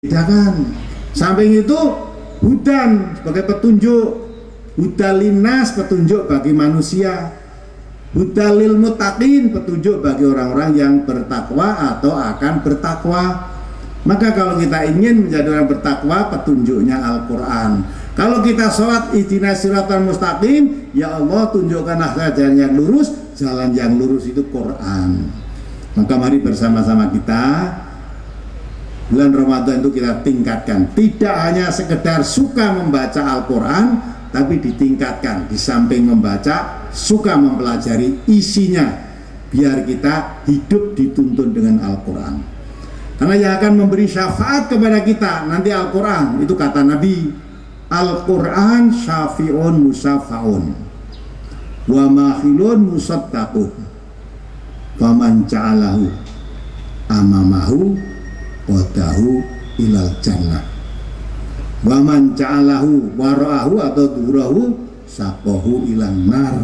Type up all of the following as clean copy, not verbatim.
Bedakan. Samping itu hudan sebagai petunjuk, hudalinas petunjuk bagi manusia, hudalil muttaqin petunjuk bagi orang-orang yang bertakwa atau akan bertakwa. Maka kalau kita ingin menjadi orang bertakwa, petunjuknya Al-Quran. Kalau kita sholat ihdinas siratal mustaqim, ya Allah tunjukkanlah jalan yang lurus. Jalan yang lurus itu Quran. Maka mari bersama-sama kita bulan Ramadan itu kita tingkatkan. Tidak hanya sekedar suka membaca Al-Quran, tapi ditingkatkan. Di samping membaca, suka mempelajari isinya, biar kita hidup dituntun dengan Al-Quran. Karena yang akan memberi syafaat kepada kita nanti Al-Quran. Itu kata Nabi, Al-Quran syafi'un musafa'un wa mahilun musaddaqun faman ja'alahu amamahu wadahu ilal jannah wa man ja'alahu wara'ahu atau durahu saqahu ilan nar.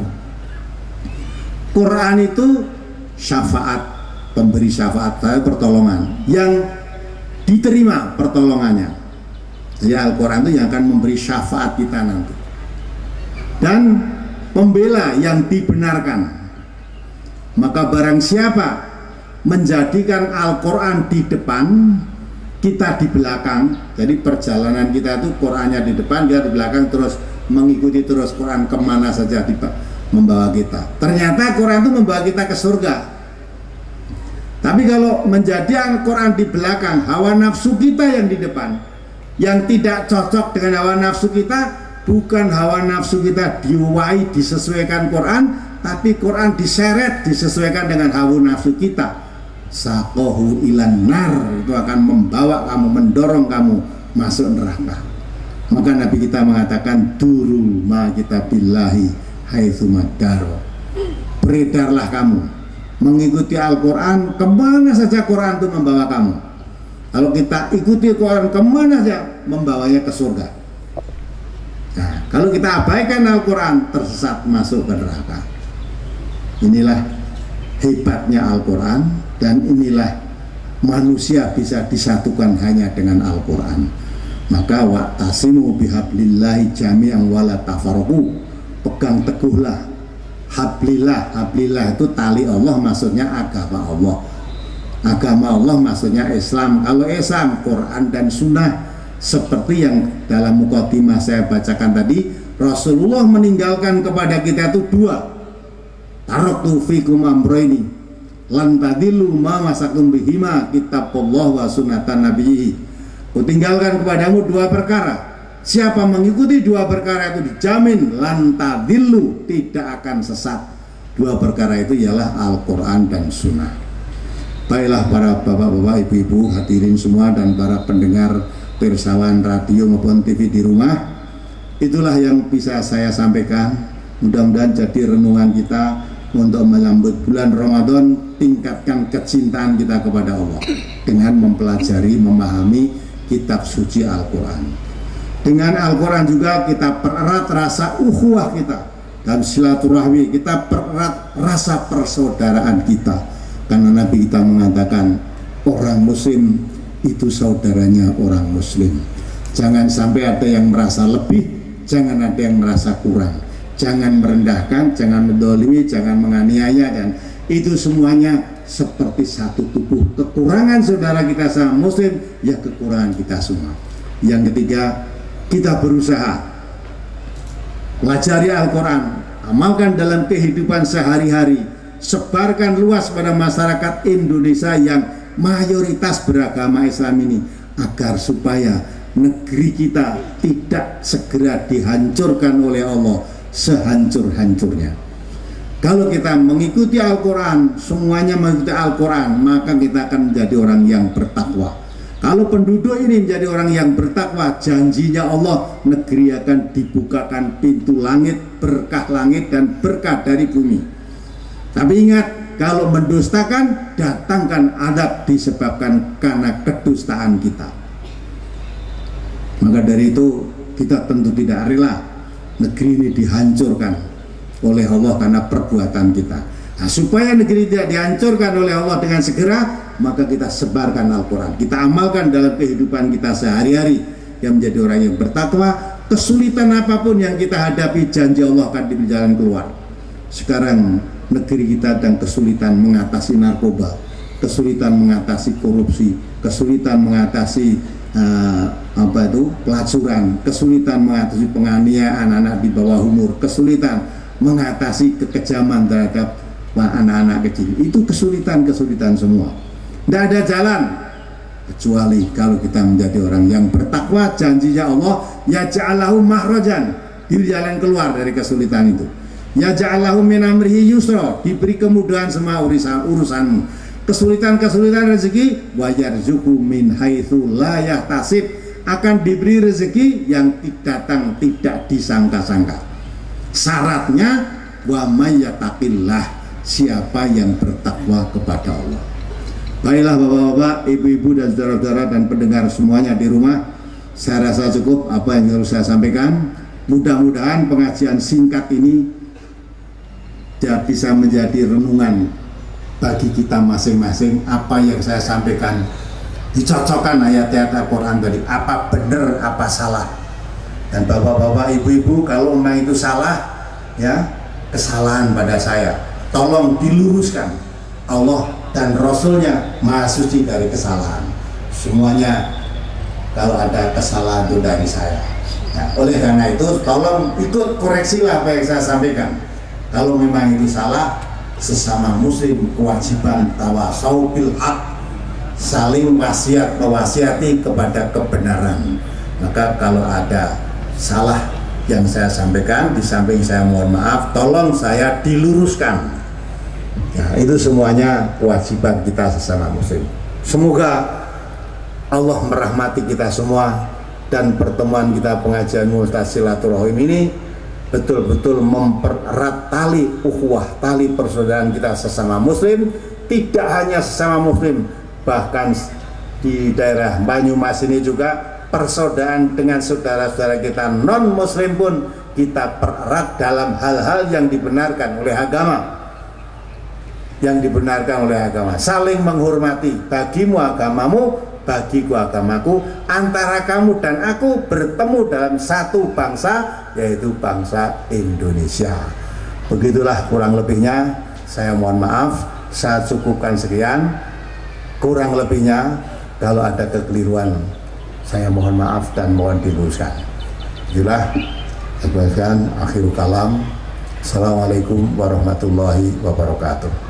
Quran itu syafaat, pemberi syafaat, pertolongan yang diterima pertolongannya. Jadi Al-Quran itu yang akan memberi syafaat kita nanti, dan pembela yang dibenarkan. Maka barang siapa menjadikan Al-Quran di depan, kita di belakang. Jadi perjalanan kita itu Qurannya di depan, dia di belakang, terus mengikuti terus Quran kemana saja membawa kita. Ternyata Quran itu membawa kita ke surga. Tapi kalau menjadi Al-Quran di belakang, hawa nafsu kita yang di depan, yang tidak cocok dengan hawa nafsu kita, bukan hawa nafsu kita diwai disesuaikan Quran, tapi Quran diseret disesuaikan dengan hawa nafsu kita. Saqahu ilan nar, itu akan membawa kamu, mendorong kamu masuk neraka. Maka Nabi kita mengatakan duru ma kitabillahi haitsu madaro. Beredarlah kamu mengikuti Al-Quran kemana saja Quran itu membawa kamu. Kalau kita ikuti Quran kemana saja, membawanya ke surga. Nah, kalau kita abaikan Al-Quran, tersesat masuk ke neraka. Inilah hebatnya Al-Quran, dan inilah manusia bisa disatukan hanya dengan Al-Quran. Maka wa'tasimu bihablillahi jami'an wala tafarraqu. Pegang teguhlah hablillah. Hablillah itu tali Allah, maksudnya agama Allah. Agama Allah maksudnya Islam. Kalau Islam, Quran dan Sunnah, seperti yang dalam mukadimah saya bacakan tadi, Rasulullah meninggalkan kepada kita itu dua. Taraktu fikum amroini lan tadillu ma masakum bihima kitabullah wa sunnatan nabiyhi. Kutinggalkan kepadamu dua perkara. Siapa mengikuti dua perkara itu dijamin lan tadillu, tidak akan sesat. Dua perkara itu ialah Al-Quran dan Sunnah. Baiklah para bapak-bapak, ibu-ibu, hadirin semua, dan para pendengar pirsawan radio maupun TV di rumah, itulah yang bisa saya sampaikan. Mudah-mudahan jadi renungan kita untuk menyambut bulan Ramadan. Tingkatkan kecintaan kita kepada Allah dengan mempelajari, memahami kitab suci Al-Quran. Dengan Al-Quran juga kita pererat rasa ukhuwah kita dan silaturahmi, kita pererat rasa persaudaraan kita. Karena Nabi kita mengatakan orang muslim itu saudaranya orang muslim. Jangan sampai ada yang merasa lebih, jangan ada yang merasa kurang. Jangan merendahkan, jangan mendolimi, jangan menganiaya, dan itu semuanya seperti satu tubuh. Kekurangan saudara kita sama muslim, ya kekurangan kita semua. Yang ketiga, kita berusaha pelajari Al-Quran, amalkan dalam kehidupan sehari-hari, sebarkan luas pada masyarakat Indonesia yang mayoritas beragama Islam ini, agar supaya negeri kita tidak segera dihancurkan oleh Allah sehancur-hancurnya. Kalau kita mengikuti Al-Quran, semuanya mengikuti Al-Quran, maka kita akan menjadi orang yang bertakwa. Kalau penduduk ini menjadi orang yang bertakwa, janjinya Allah, negeri akan dibukakan pintu langit, berkah langit dan berkah dari bumi. Tapi ingat, kalau mendustakan, datangkan adab disebabkan karena kedustaan kita. Maka dari itu kita tentu tidak rela negeri ini dihancurkan oleh Allah karena perbuatan kita. Nah, supaya negeri tidak dihancurkan oleh Allah dengan segera, maka kita sebarkan Al-Quran, kita amalkan dalam kehidupan kita sehari-hari, yang menjadi orang yang bertakwa. Kesulitan apapun yang kita hadapi, janji Allah akan diberi jalan keluar. Sekarang negeri kita sedang kesulitan mengatasi narkoba, kesulitan mengatasi korupsi, kesulitan mengatasi pelacuran, kesulitan mengatasi penganiayaan anak di bawah umur, kesulitan mengatasi kekejaman terhadap anak-anak kecil. Itu kesulitan-kesulitan semua. Tidak ada jalan kecuali kalau kita menjadi orang yang bertakwa. Janjinya Allah, ya ja'alahu mahrajan, diberi jalan keluar dari kesulitan itu. Ya ja'alahu min amrihi yusra, diberi kemudahan semua urusanmu. Kesulitan-kesulitan rezeki, wa yarzuqu min haitsu la yahtasib, akan diberi rezeki yang datang tidak disangka-sangka. Syaratnya wa may yattaqillah, siapa yang bertakwa kepada Allah. Baiklah bapak-bapak, ibu-ibu dan saudara-saudara dan pendengar semuanya di rumah, saya rasa cukup apa yang harus saya sampaikan. Mudah-mudahan pengajian singkat ini bisa menjadi renungan bagi kita masing-masing. Apa yang saya sampaikan dicocokkan ayat-ayat Al-Quran tadi, apa benar, apa salah. Dan bapak-bapak, ibu-ibu, kalau memang itu salah, ya kesalahan pada saya, tolong diluruskan. Allah dan Rasulnya maha suci dari kesalahan. Semuanya kalau ada kesalahan itu dari saya. Nah, oleh karena itu tolong ikut koreksilah apa yang saya sampaikan. Kalau memang itu salah, sesama muslim kewajiban tawasau bil haq, saling mewasiati kepada kebenaran. Maka kalau ada salah yang saya sampaikan, di samping saya mohon maaf, tolong saya diluruskan. Ya, itu semuanya kewajiban kita sesama muslim. Semoga Allah merahmati kita semua, dan pertemuan kita pengajian Multas Silaturahim ini betul-betul mempererat tali ukhuwah, tali persaudaraan kita sesama muslim. Tidak hanya sesama muslim, bahkan di daerah Banyumas ini juga persaudaraan dengan saudara-saudara kita non muslim pun kita pererat dalam hal-hal yang dibenarkan oleh agama. Saling menghormati, bagimu agamamu, bagiku agamaku, antara kamu dan aku bertemu dalam satu bangsa, yaitu bangsa Indonesia. Begitulah kurang lebihnya, saya mohon maaf, saya cukupkan sekian. Kurang lebihnya kalau ada kekeliruan, saya mohon maaf dan mohon diluruskan. Itulah sebagian akhirul kalam. Assalamualaikum warahmatullahi wabarakatuh.